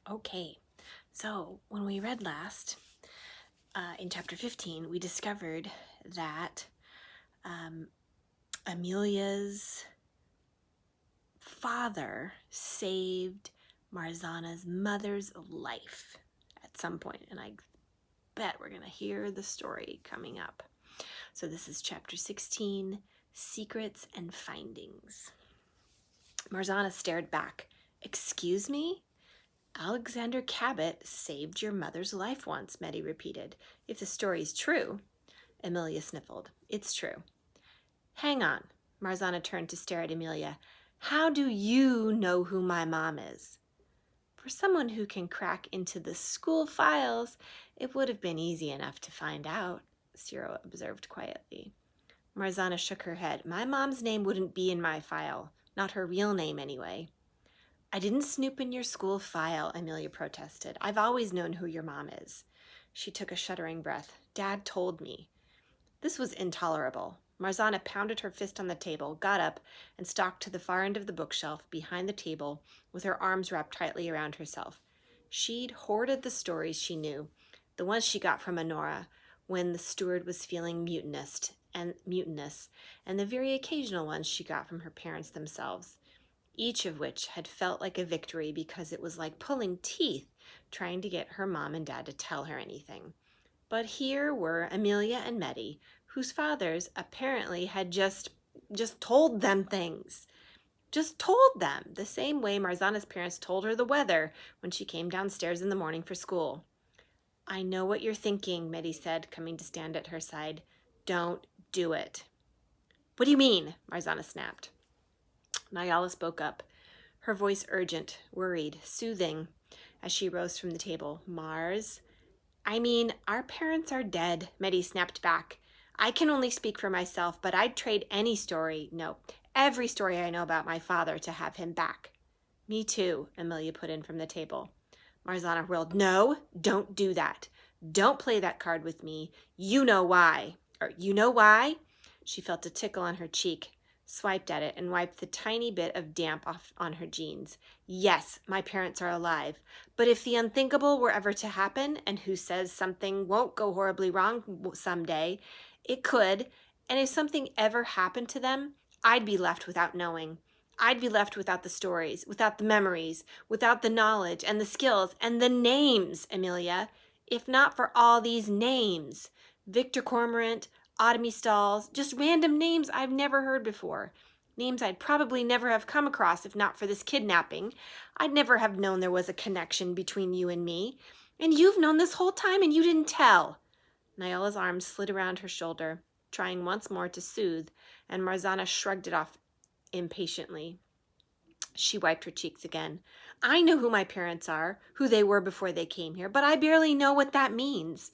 Okay, so when we read last, in chapter 15, we discovered that um, Amelia's father saved Marzana's mother's life at some point, and I bet we're going to hear the story coming up. So this is chapter 16, Secrets and Findings. Marzana stared back. Excuse me? Alexander Cabot saved your mother's life once, Meddy repeated. If the story's true. Amelia sniffled. It's true. Hang on. Marzana turned to stare at Amelia. How do you know who my mom is? For someone who can crack into the school files, it would have been easy enough to find out, Cyril observed quietly. Marzana shook her head. My mom's name wouldn't be in my file. Not her real name, anyway. I didn't snoop in your school file, Amelia protested. I've always known who your mom is. She took a shuddering breath. Dad told me. This was intolerable. Marzana pounded her fist on the table, got up, and stalked to the far end of the bookshelf behind the table with her arms wrapped tightly around herself. She'd hoarded the stories she knew, the ones she got from Honora when the steward was feeling mutinous, and the very occasional ones she got from her parents themselves, each of which had felt like a victory because it was like pulling teeth trying to get her mom and dad to tell her anything. But here were Amelia and Meddy, whose fathers apparently had just told them things. Just told them, the same way Marzana's parents told her the weather when she came downstairs in the morning for school. I know what you're thinking, Meddy said, coming to stand at her side. Don't do it. What do you mean? Marzana snapped. Nyala spoke up, her voice urgent, worried, soothing, as she rose from the table. Mars, I mean, our parents are dead, Meddy snapped back. I can only speak for myself, but I'd trade any story, no, every story I know about my father to have him back. Me too, Amelia put in from the table. Marzana whirled. No, don't do that. Don't play that card with me. You know why. You know why? She felt a tickle on her cheek, swiped at it, and wiped the tiny bit of damp off on her jeans. Yes, my parents are alive. But if the unthinkable were ever to happen, and who says something won't go horribly wrong someday, it could, and if something ever happened to them, I'd be left without knowing. I'd be left without the stories, without the memories, without the knowledge and the skills and the names, Amelia. If not for all these names. Victor Cormorant, Autumn Stalls, just random names I've never heard before. Names I'd probably never have come across if not for this kidnapping. I'd never have known there was a connection between you and me. And you've known this whole time and you didn't tell. Nyala's arm slid around her shoulder, trying once more to soothe, and Marzana shrugged it off impatiently. She wiped her cheeks again. I know who my parents are, who they were before they came here, but I barely know what that means.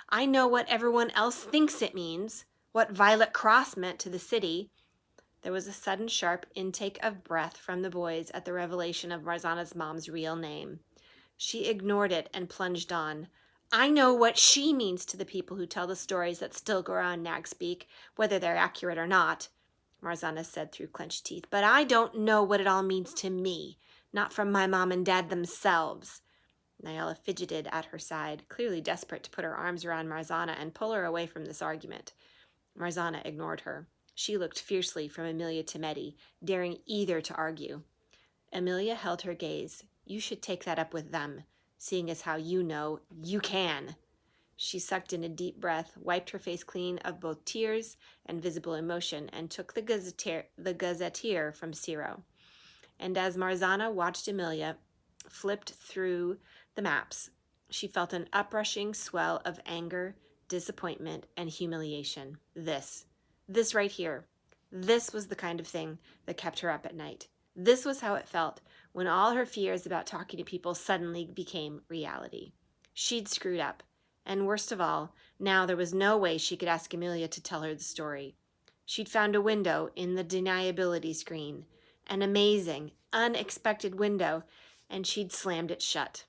I know what everyone else thinks it means, what Violet Cross meant to the city. There was a sudden sharp intake of breath from the boys at the revelation of Marzana's mom's real name. She ignored it and plunged on. I know what she means to the people who tell the stories that still go around Nagspeak, whether they're accurate or not, Marzana said through clenched teeth. But I don't know what it all means to me, not from my mom and dad themselves. Nyala fidgeted at her side, clearly desperate to put her arms around Marzana and pull her away from this argument. Marzana ignored her. She looked fiercely from Amelia to Meddy, daring either to argue. Amelia held her gaze. You should take that up with them, seeing as how you know you can. She sucked in a deep breath, wiped her face clean of both tears and visible emotion, and took the gazetteer from Ciro. And as Marzana watched Amelia flipped through the maps, she felt an uprushing swell of anger, disappointment, and humiliation. This right here, this was the kind of thing that kept her up at night. This was how it felt when all her fears about talking to people suddenly became reality. She'd screwed up. And worst of all, now there was no way she could ask Amelia to tell her the story. She'd found a window in the deniability screen, an amazing, unexpected window, and she'd slammed it shut.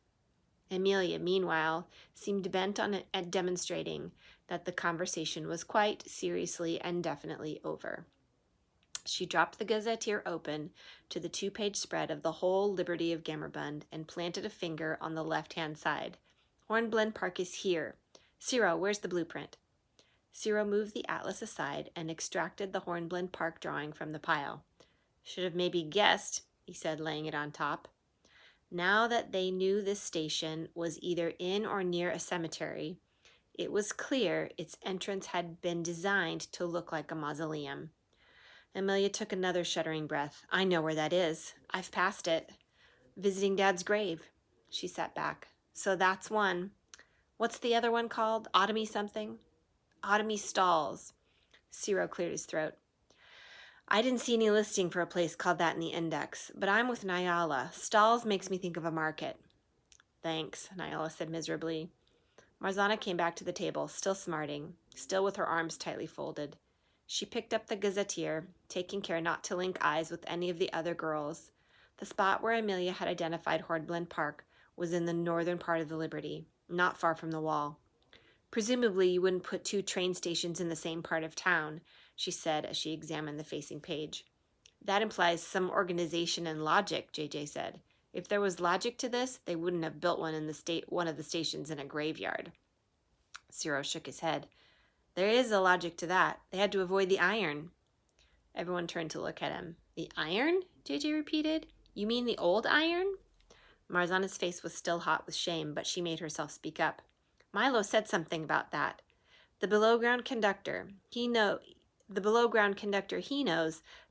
Amelia, meanwhile, seemed bent on demonstrating that the conversation was quite seriously and definitely over. She dropped the gazetteer open to the 2-page spread of the whole liberty of Gamerbund and planted a finger on the left-hand side. Hornblende Park is here. Ciro, where's the blueprint? Ciro moved the atlas aside and extracted the Hornblende Park drawing from the pile. Should have maybe guessed, he said, laying it on top. Now that they knew this station was either in or near a cemetery, it was clear its entrance had been designed to look like a mausoleum. Amelia took another shuddering breath. I know where that is. I've passed it. Visiting Dad's grave. She sat back. So that's one. What's the other one called? Otomy something? Otomy Stalls. Ciro cleared his throat. I didn't see any listing for a place called that in the index, but I'm with Nyala. Stalls makes me think of a market. Thanks, Nyala said miserably. Marzana came back to the table, still smarting, still with her arms tightly folded. She picked up the gazetteer, taking care not to link eyes with any of the other girls. The spot where Amelia had identified Hornblende Park was in the northern part of the Liberty, not far from the wall. Presumably you wouldn't put 2 train stations in the same part of town, she said as she examined the facing page. That implies some organization and logic, JJ said. If there was logic to this, they wouldn't have built one of the stations in a graveyard. Ciro shook his head. There is a logic to that. They had to avoid the iron. Everyone turned to look at him. The iron? JJ repeated. You mean the old iron? Marzana's face was still hot with shame, but she made herself speak up. Milo said something about that. The below-ground conductor he knows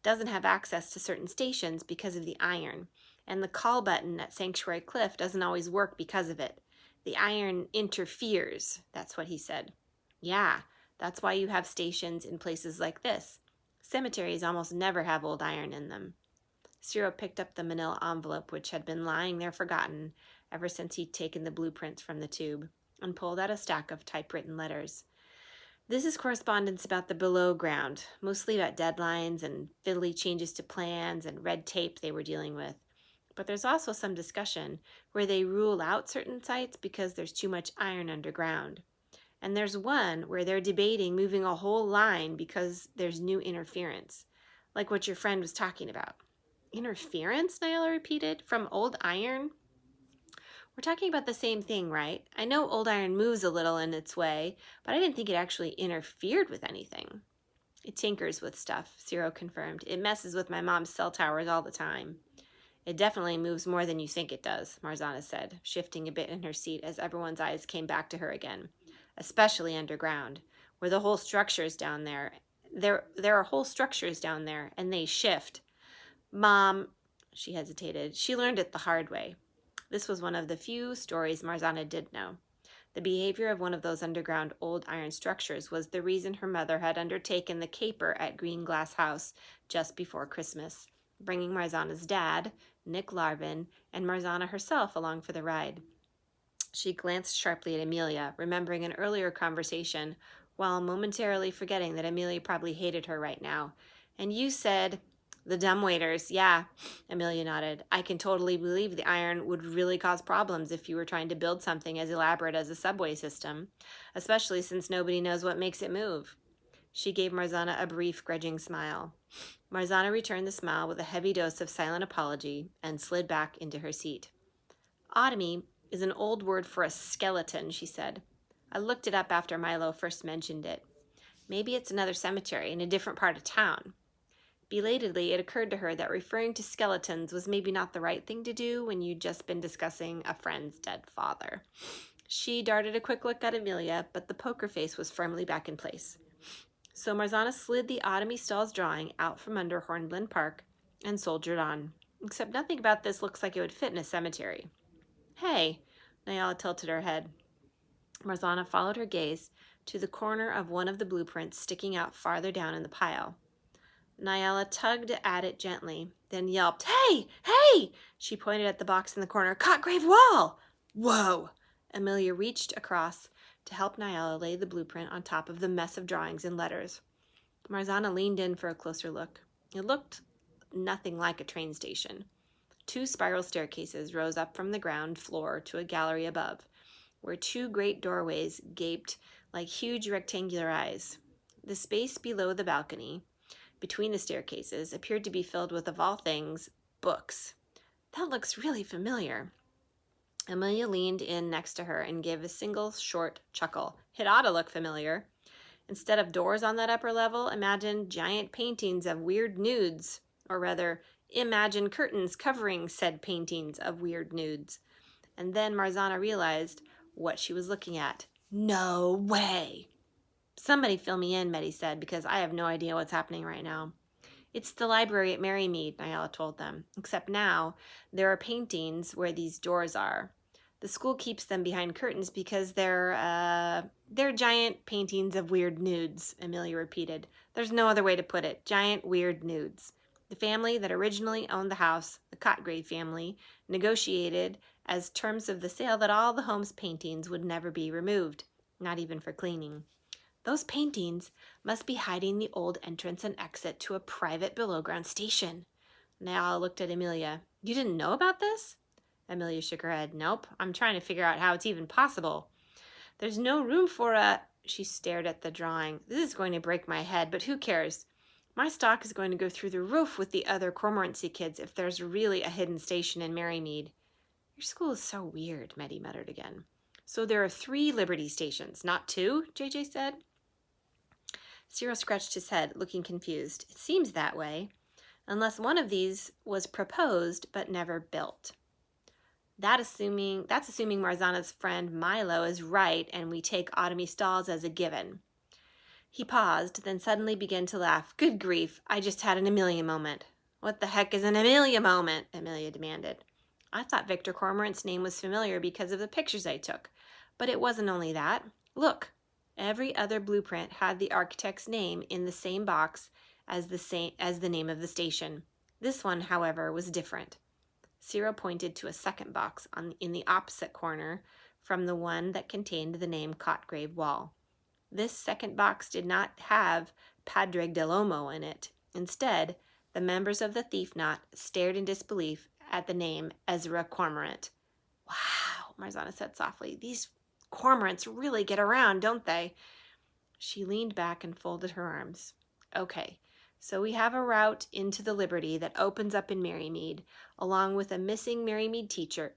doesn't have access to certain stations because of the iron, and the call button at Sanctuary Cliff doesn't always work because of it. The iron interferes, that's what he said. Yeah, that's why you have stations in places like this. Cemeteries almost never have old iron in them. Ciro picked up the manila envelope, which had been lying there forgotten ever since he'd taken the blueprints from the tube, and pulled out a stack of typewritten letters. This is correspondence about the below ground, mostly about deadlines and fiddly changes to plans and red tape they were dealing with. But there's also some discussion where they rule out certain sites because there's too much iron underground. And there's one where they're debating moving a whole line because there's new interference, like what your friend was talking about. Interference? Nyala repeated. From old iron? We're talking about the same thing, right? I know old iron moves a little in its way, but I didn't think it actually interfered with anything. It tinkers with stuff, Ciro confirmed. It messes with my mom's cell towers all the time. It definitely moves more than you think it does, Marzana said, shifting a bit in her seat as everyone's eyes came back to her again. Especially underground, where the whole structure's down there. There are whole structures down there, and they shift. Mom, she hesitated. She learned it the hard way. This was one of the few stories Marzana did know. The behavior of one of those underground old iron structures was the reason her mother had undertaken the caper at Green Glass House just before Christmas, bringing Marzana's dad, Nick Larvin, and Marzana herself along for the ride. She glanced sharply at Amelia, remembering an earlier conversation, while momentarily forgetting that Amelia probably hated her right now. And you said, the dumbwaiters, yeah, Amelia nodded. I can totally believe the iron would really cause problems if you were trying to build something as elaborate as a subway system, especially since nobody knows what makes it move. She gave Marzana a brief, grudging smile. Marzana returned the smile with a heavy dose of silent apology and slid back into her seat. Otomy is an old word for a skeleton, she said. I looked it up after Milo first mentioned it. Maybe it's another cemetery in a different part of town. Belatedly, it occurred to her that referring to skeletons was maybe not the right thing to do when you'd just been discussing a friend's dead father. She darted a quick look at Amelia, but the poker face was firmly back in place. So Marzana slid the Otomy Stalls drawing out from under Hornblende Park and soldiered on. Except nothing about this looks like it would fit in a cemetery. Hey, Nyala tilted her head. Marzana followed her gaze to the corner of one of the blueprints sticking out farther down in the pile. Nyala tugged at it gently, then yelped, Hey! Hey! She pointed at the box in the corner. Cotgrave Wall! Whoa! Amelia reached across to help Nyala lay the blueprint on top of the mess of drawings and letters. Marzana leaned in for a closer look. It looked nothing like a train station. 2 spiral staircases rose up from the ground floor to a gallery above, where 2 great doorways gaped like huge rectangular eyes. The space below the balcony, between the staircases appeared to be filled with, of all things, books. That looks really familiar. Amelia leaned in next to her and gave a single short chuckle. It ought to look familiar. Instead of doors on that upper level, imagine giant paintings of weird nudes, or rather, imagine curtains covering said paintings of weird nudes. And then Marzana realized what she was looking at. No way! Somebody fill me in, Meddy said, because I have no idea what's happening right now. It's the library at Merrymead, Nyala told them, except now there are paintings where these doors are. The school keeps them behind curtains because they're giant paintings of weird nudes, Amelia repeated. There's no other way to put it. Giant weird nudes. The family that originally owned the house, the Cotgrave family, negotiated as terms of the sale that all the home's paintings would never be removed, not even for cleaning. Those paintings must be hiding the old entrance and exit to a private below-ground station. Nyala looked at Amelia. You didn't know about this? Amelia shook her head. Nope, I'm trying to figure out how it's even possible. There's no room for a... She stared at the drawing. This is going to break my head, but who cares? My stock is going to go through the roof with the other Cormorancy kids if there's really a hidden station in Merrymead. Your school is so weird, Meddy muttered again. So there are 3 Liberty stations, not 2, JJ said. Cyril scratched his head, looking confused. It seems that way, unless one of these was proposed but never built. That's assuming Marzana's friend Milo is right and we take Autumny Stalls as a given. He paused, then suddenly began to laugh. Good grief, I just had an Amelia moment. What the heck is an Amelia moment? Amelia demanded. I thought Victor Cormorant's name was familiar because of the pictures I took, but it wasn't only that. Look. Every other blueprint had the architect's name in the same box as the name of the station. This one, however, was different. Cyril pointed to a second box in the opposite corner from the one that contained the name Cotgrave Wall. This second box did not have Padraig del Olmo in it. Instead, the members of the thief knot stared in disbelief at the name Ezra Cormorant. Wow, Marzana said softly. These Cormorants really get around, don't they? She leaned back and folded her arms. Okay, so we have a route into the Liberty that opens up in Merrymead, along with a missing Merrymead teacher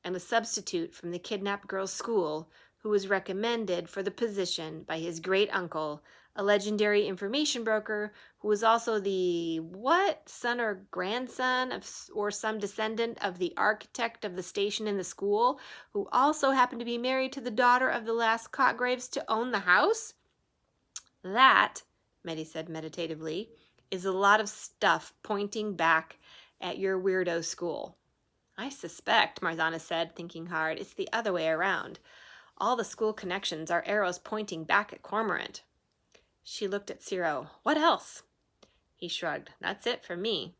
and a substitute from the kidnapped girls' school who was recommended for the position by his great-uncle, a legendary information broker who was also the, son or grandson of, or some descendant of the architect of the station in the school, who also happened to be married to the daughter of the last Cotgraves to own the house? That, Meddy said meditatively, is a lot of stuff pointing back at your weirdo school. I suspect, Marzana said, thinking hard, it's the other way around. All the school connections are arrows pointing back at Cormorant. She looked at Cyril. What else? He shrugged. That's it for me.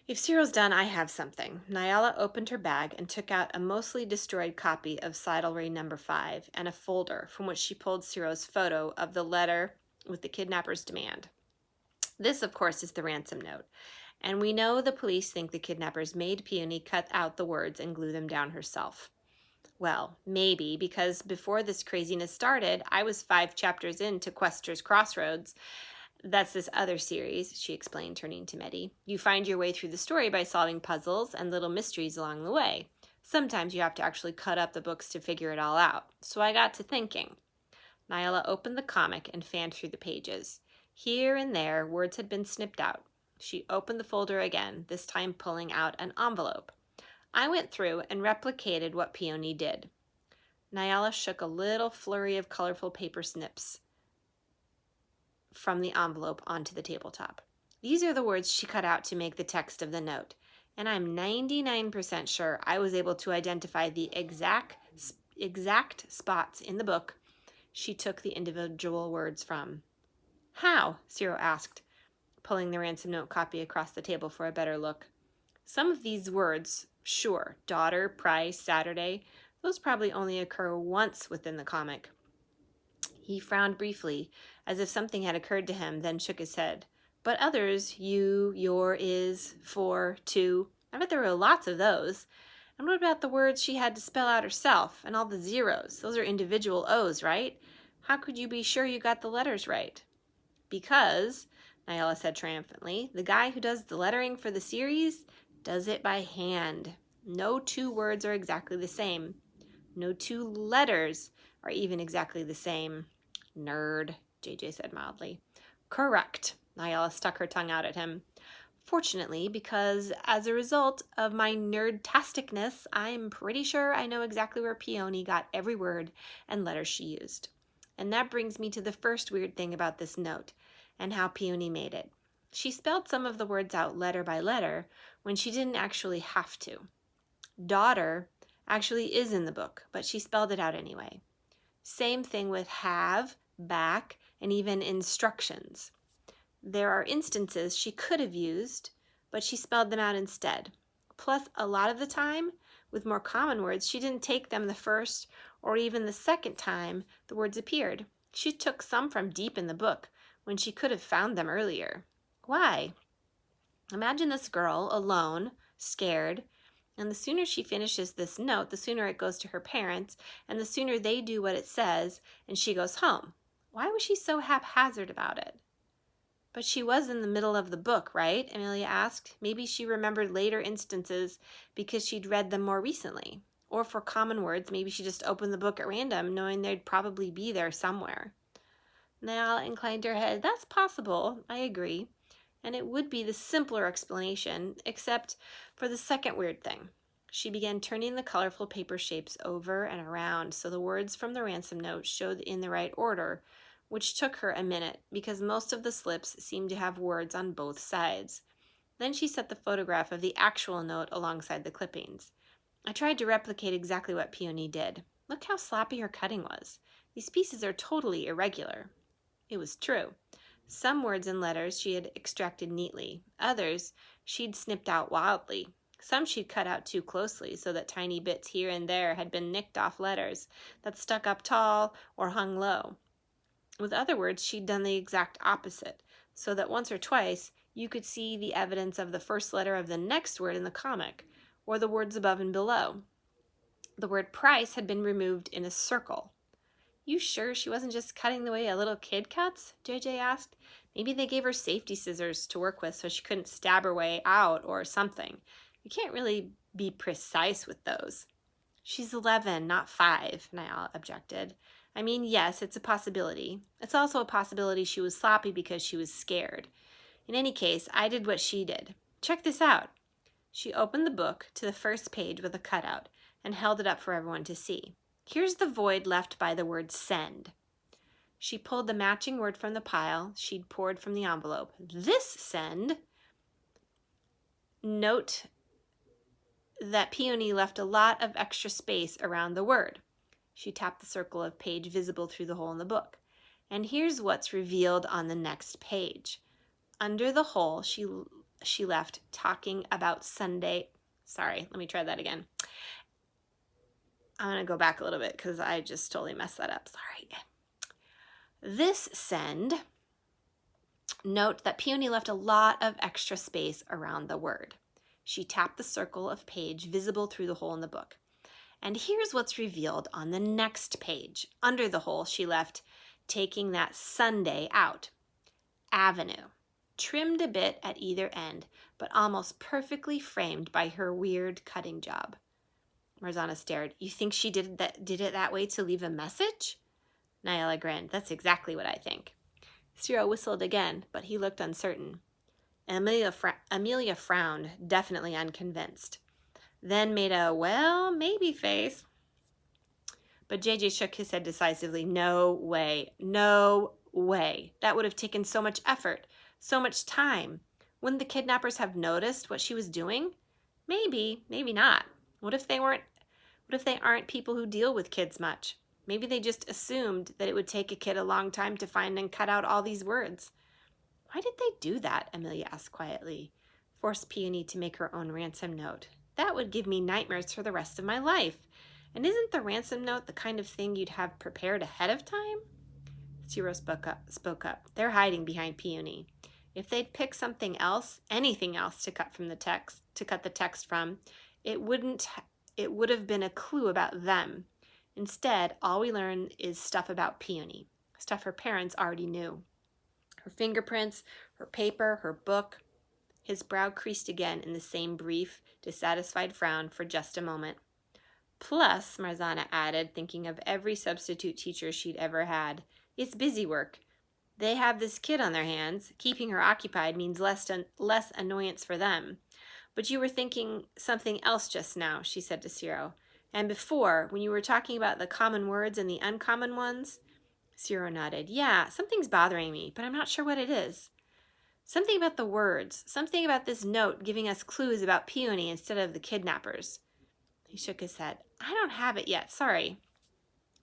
If Cyril's done, I have something. Nyala opened her bag and took out a mostly destroyed copy of Seidelry No. 5 and a folder from which she pulled Cyril's photo of the letter with the kidnapper's demand. This, of course, is the ransom note, and we know the police think the kidnappers made Peony cut out the words and glue them down herself. Well, maybe, because before this craziness started, I was 5 chapters into Quester's Crossroads. That's this other series, she explained, turning to Meddy. You find your way through the story by solving puzzles and little mysteries along the way. Sometimes you have to actually cut up the books to figure it all out. So I got to thinking. Nyala opened the comic and fanned through the pages. Here and there, words had been snipped out. She opened the folder again, this time pulling out an envelope. I went through and replicated what Peony did. Nyala shook a little flurry of colorful paper snips from the envelope onto the tabletop. These are the words she cut out to make the text of the note, and I'm 99% sure I was able to identify the exact spots in the book she took the individual words from. How? Cyril asked, pulling the ransom note copy across the table for a better look. Some of these words, sure, daughter, price, Saturday, those probably only occur once within the comic. He frowned briefly, as if something had occurred to him, then shook his head. But others, you, your, is, for, to, I bet there were lots of those. And what about the words she had to spell out herself, and all the zeros? Those are individual O's, right? How could you be sure you got the letters right? Because Nyala said triumphantly. The guy who does the lettering for the series does it by hand. No two words are exactly the same. No two letters are even exactly the same. Nerd, JJ said mildly. Correct. Nyala stuck her tongue out at him. Fortunately, because as a result of my nerd-tasticness, I'm pretty sure I know exactly where Peony got every word and letter she used. And that brings me to the first weird thing about this note and how Peony made it. She spelled some of the words out letter by letter when she didn't actually have to. Daughter actually is in the book, but she spelled it out anyway. Same thing with have, back, and even instructions. There are instances she could have used, but she spelled them out instead. Plus, a lot of the time, with more common words, she didn't take them the first or even the second time the words appeared. She took some from deep in the book when she could have found them earlier. Why? Imagine this girl alone, scared, and the sooner she finishes this note, the sooner it goes to her parents, and the sooner they do what it says, and she goes home. Why was she so haphazard about it? But she was in the middle of the book, right? Amelia asked. Maybe she remembered later instances because she'd read them more recently. Or for common words, maybe she just opened the book at random, knowing they'd probably be there somewhere. Nyala inclined her head. That's possible, I agree. And it would be the simpler explanation, except for the second weird thing. She began turning the colorful paper shapes over and around so the words from the ransom note showed in the right order, which took her a minute because most of the slips seemed to have words on both sides. Then she set the photograph of the actual note alongside the clippings. I tried to replicate exactly what Peony did. Look how sloppy her cutting was. These pieces are totally irregular. It was true. Some words and letters she had extracted neatly. Others she'd snipped out wildly. Some she'd cut out too closely so that tiny bits here and there had been nicked off letters that stuck up tall or hung low. With other words, she'd done the exact opposite, so that once or twice you could see the evidence of the first letter of the next word in the comic, or the words above and below. The word price had been removed in a circle. You sure she wasn't just cutting the way a little kid cuts? JJ asked. Maybe they gave her safety scissors to work with so she couldn't stab her way out or something. You can't really be precise with those. She's 11, not 5, Niall objected. I mean, yes, it's a possibility. It's also a possibility she was sloppy because she was scared. In any case, I did what she did. Check this out. She opened the book to the first page with a cutout and held it up for everyone to see. Here's the void left by the word send. She pulled the matching word from the pile she'd poured from the envelope. This send. Note that Peony left a lot of extra space around the word. She tapped the circle of page visible through the hole in the book. And here's what's revealed on the next page. Under the hole, she left talking about Sunday. Sorry, let me try that again. I'm going to go back a little bit because I just totally messed that up. Sorry. This send. Note that Peony left a lot of extra space around the word. She tapped the circle of page visible through the hole in the book. And here's what's revealed on the next page. Under the hole, she left taking that Sunday out. Avenue. Trimmed a bit at either end, but almost perfectly framed by her weird cutting job. Marzana stared. You think she did it that way to leave a message? Nyala grinned. That's exactly what I think. Cyril whistled again, but he looked uncertain. Amelia frowned, definitely unconvinced. Then made a, well, maybe face. But JJ shook his head decisively. No way. No way. That would have taken so much effort, so much time. Wouldn't the kidnappers have noticed what she was doing? Maybe, maybe not. What if they aren't people who deal with kids much? Maybe they just assumed that it would take a kid a long time to find and cut out all these words. Why did they do that? Amelia asked quietly. Force Peony to make her own ransom note. That would give me nightmares for the rest of my life. And isn't the ransom note the kind of thing you'd have prepared ahead of time? Cyril spoke up. They're hiding behind Peony. If they'd picked something else, anything else to cut the text from, it would have been a clue about them. Instead, all we learn is stuff about Peony, stuff her parents already knew. Her fingerprints, her paper, her book. His brow creased again in the same brief, dissatisfied frown for just a moment. Plus, Marzana added, thinking of every substitute teacher she'd ever had, it's busy work. They have this kid on their hands. Keeping her occupied means less annoyance for them. But you were thinking something else just now, she said to Ciro. And before, when you were talking about the common words and the uncommon ones? Ciro nodded. Yeah, something's bothering me, but I'm not sure what it is. Something about the words. Something about this note giving us clues about Peony instead of the kidnappers. He shook his head. I don't have it yet, sorry.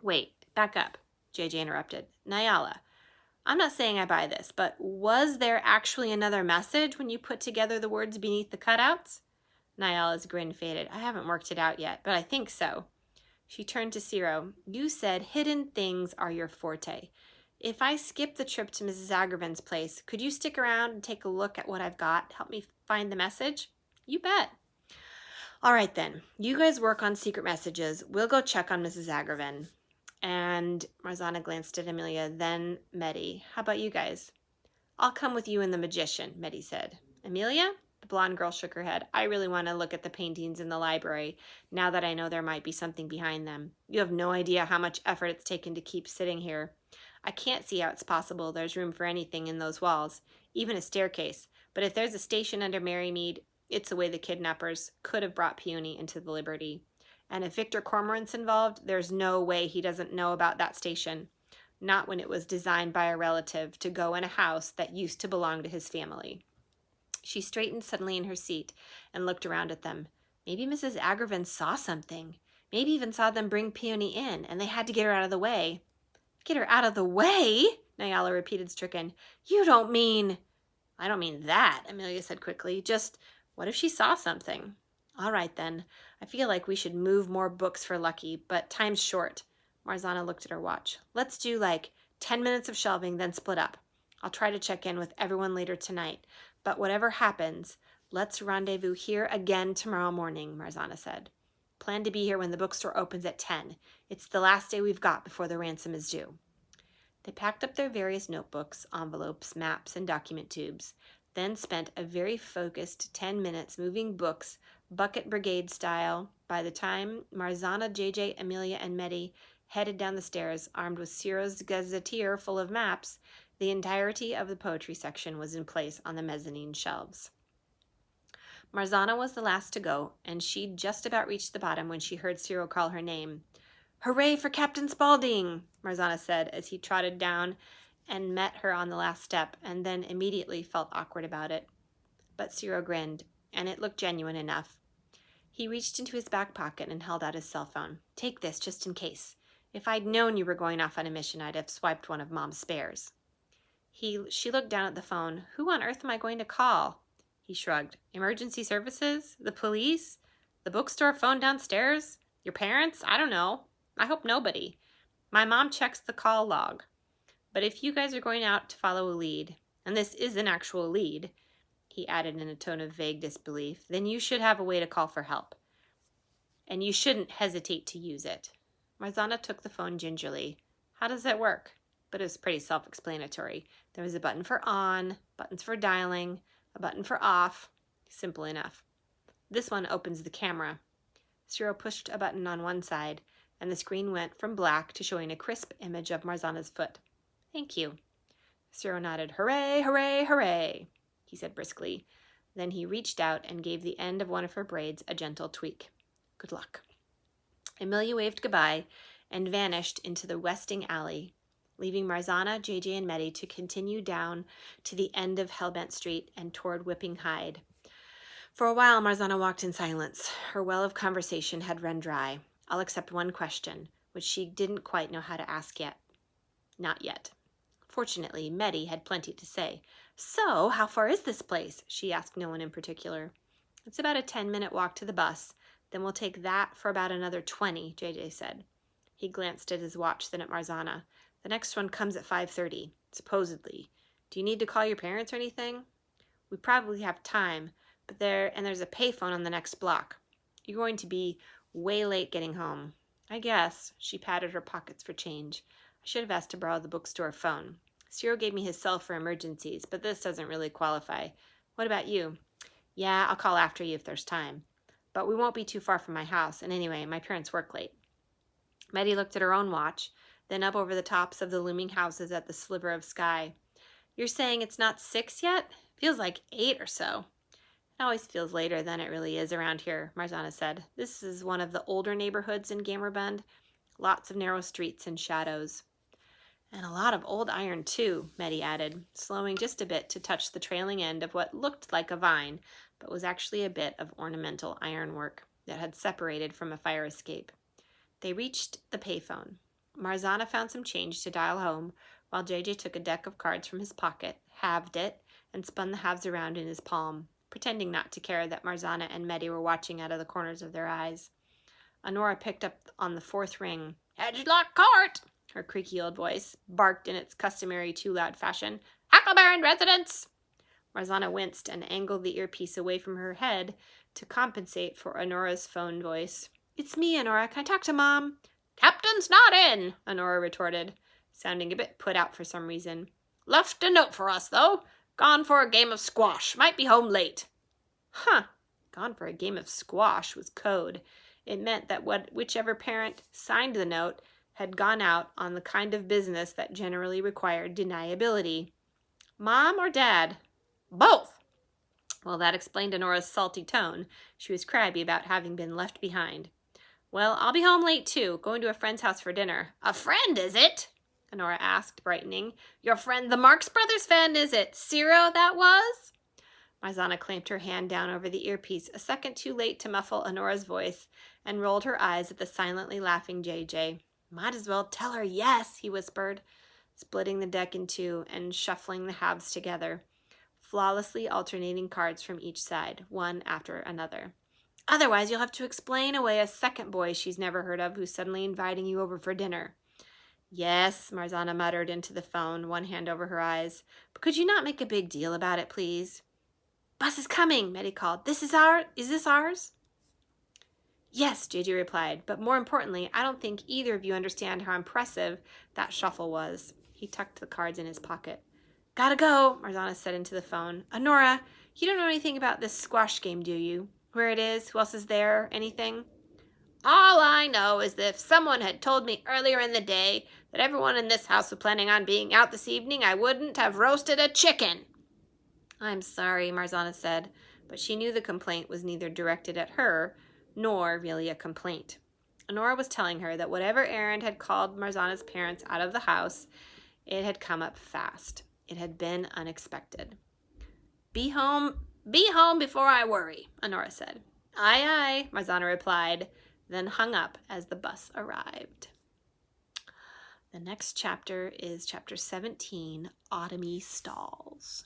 Wait, back up, JJ interrupted. Nyala, I'm not saying I buy this, but was there actually another message when you put together the words beneath the cutouts? Nyala's grin faded. I haven't worked it out yet, but I think so. She turned to Ciro. You said hidden things are your forte. If I skip the trip to Mrs. Agravan's place, could you stick around and take a look at what I've got? Help me find the message? You bet. All right then, you guys work on secret messages. We'll go check on Mrs. Agravan. And Marzana glanced at Amelia, then Medi. How about you guys? I'll come with you and the magician, Medi said. Amelia? The blonde girl shook her head. I really want to look at the paintings in the library, now that I know there might be something behind them. You have no idea how much effort it's taken to keep sitting here. I can't see how it's possible there's room for anything in those walls, even a staircase. But if there's a station under Merrymead, it's the way the kidnappers could have brought Peony into the Liberty. And if Victor Cormorant's involved, there's no way he doesn't know about that station. Not when it was designed by a relative to go in a house that used to belong to his family. She straightened suddenly in her seat and looked around at them. Maybe Mrs. Agravan saw something. Maybe even saw them bring Peony in, and they had to get her out of the way. Get her out of the way? Nyala repeated, stricken. You don't mean... I don't mean that, Amelia said quickly. Just, what if she saw something? All right, then. I feel like we should move more books for Lucky, but time's short. Marzana looked at her watch. Let's do like 10 minutes of shelving, then split up. I'll try to check in with everyone later tonight. But whatever happens, let's rendezvous here again tomorrow morning, Marzana said. Plan to be here when the bookstore opens at 10. It's the last day we've got before the ransom is due. They packed up their various notebooks, envelopes, maps, and document tubes, then spent a very focused 10 minutes moving books, bucket brigade style. By the time Marzana, JJ, Amelia, and Medi headed down the stairs, armed with Ciro's gazetteer full of maps, the entirety of the poetry section was in place on the mezzanine shelves. Marzana was the last to go, and she'd just about reached the bottom when she heard Ciro call her name. Hooray for Captain Spaulding, Marzana said as he trotted down and met her on the last step, and then immediately felt awkward about it. But Ciro grinned, and it looked genuine enough. He reached into his back pocket and held out his cell phone. Take this, just in case. If I'd known you were going off on a mission, I'd have swiped one of Mom's spares. She looked down at the phone. Who on earth am I going to call? He shrugged. Emergency services? The police? The bookstore phone downstairs? Your parents? I don't know. I hope nobody. My mom checks the call log. But if you guys are going out to follow a lead, and this is an actual lead, he added in a tone of vague disbelief, then you should have a way to call for help. And you shouldn't hesitate to use it. Marzana took the phone gingerly. How does that work? But it was pretty self-explanatory. There was a button for on, buttons for dialing, a button for off. Simple enough. This one opens the camera. Ciro pushed a button on one side, and the screen went from black to showing a crisp image of Marzana's foot. Thank you. Ciro nodded. Hooray, hooray, hooray, he said briskly. Then he reached out and gave the end of one of her braids a gentle tweak. Good luck. Amelia waved goodbye and vanished into the westing alley, leaving Marzana, JJ, and Medi to continue down to the end of Hellbent Street and toward Whipping Hyde. For a while, Marzana walked in silence. Her well of conversation had run dry, all except one question, which she didn't quite know how to ask yet. Not yet. Fortunately, Medi had plenty to say. So, how far is this place? She asked no one in particular. It's about a 10-minute walk to the bus. Then we'll take that for about another 20, JJ said. He glanced at his watch, then at Marzana. The next one comes at 5:30, supposedly. Do you need to call your parents or anything? We probably have time, but there's a payphone on the next block. You're going to be way late getting home. I guess. She patted her pockets for change. I should have asked to borrow the bookstore phone. Cyril gave me his cell for emergencies, but this doesn't really qualify. What about you? Yeah, I'll call after you if there's time. But we won't be too far from my house, and anyway, my parents work late. Maddie looked at her own watch, then up over the tops of the looming houses at the sliver of sky. You're saying it's not 6 yet? Feels like 8 or so. It always feels later than it really is around here, Marzana said. This is one of the older neighborhoods in Gamerbund. Lots of narrow streets and shadows. And a lot of old iron, too, Maddie added, slowing just a bit to touch the trailing end of what looked like a vine, but was actually a bit of ornamental ironwork that had separated from a fire escape. They reached the payphone. Marzana found some change to dial home, while JJ took a deck of cards from his pocket, halved it, and spun the halves around in his palm, pretending not to care that Marzana and Maddie were watching out of the corners of their eyes. Honora picked up on the 4th ring. Hedgelock Court! Her creaky old voice barked in its customary too-loud fashion. Huckleberry residence! Marzana winced and angled the earpiece away from her head to compensate for Honora's phone voice. It's me, Honora. Can I talk to Mom? Captain's not in, Honora retorted, sounding a bit put out for some reason. Left a note for us, though. Gone for a game of squash. Might be home late. Huh. Gone for a game of squash was code. It meant that whichever parent signed the note had gone out on the kind of business that generally required deniability. Mom or Dad? Both. Well, that explained Honora's salty tone. She was crabby about having been left behind. Well, I'll be home late, too. Going to a friend's house for dinner. A friend, is it? Honora asked, brightening. Your friend the Marx Brothers fan, is it? Ciro, that was? Marzana clamped her hand down over the earpiece, a second too late to muffle Honora's voice, and rolled her eyes at the silently laughing JJ. Might as well tell her yes, he whispered, splitting the deck in two and shuffling the halves together, flawlessly alternating cards from each side, one after another. Otherwise, you'll have to explain away a second boy she's never heard of who's suddenly inviting you over for dinner. Yes, Marzana muttered into the phone, one hand over her eyes. But could you not make a big deal about it, please? Bus is coming, Maddie called. Is this ours? Yes, JJ replied, but more importantly, I don't think either of you understand how impressive that shuffle was. He tucked the cards in his pocket. Gotta go, Marzana said into the phone. Honora, you don't know anything about this squash game, do you? Where it is? Who else is there? Anything? All I know is that if someone had told me earlier in the day that everyone in this house was planning on being out this evening, I wouldn't have roasted a chicken. I'm sorry, Marzana said, but she knew the complaint was neither directed at her nor really a complaint. Honora was telling her that whatever errand had called Marzana's parents out of the house, it had come up fast. It had been unexpected. Be home before I worry, Honora said. Aye, aye, Marzana replied, then hung up as the bus arrived. The next chapter is chapter 17, Autumny Stalls.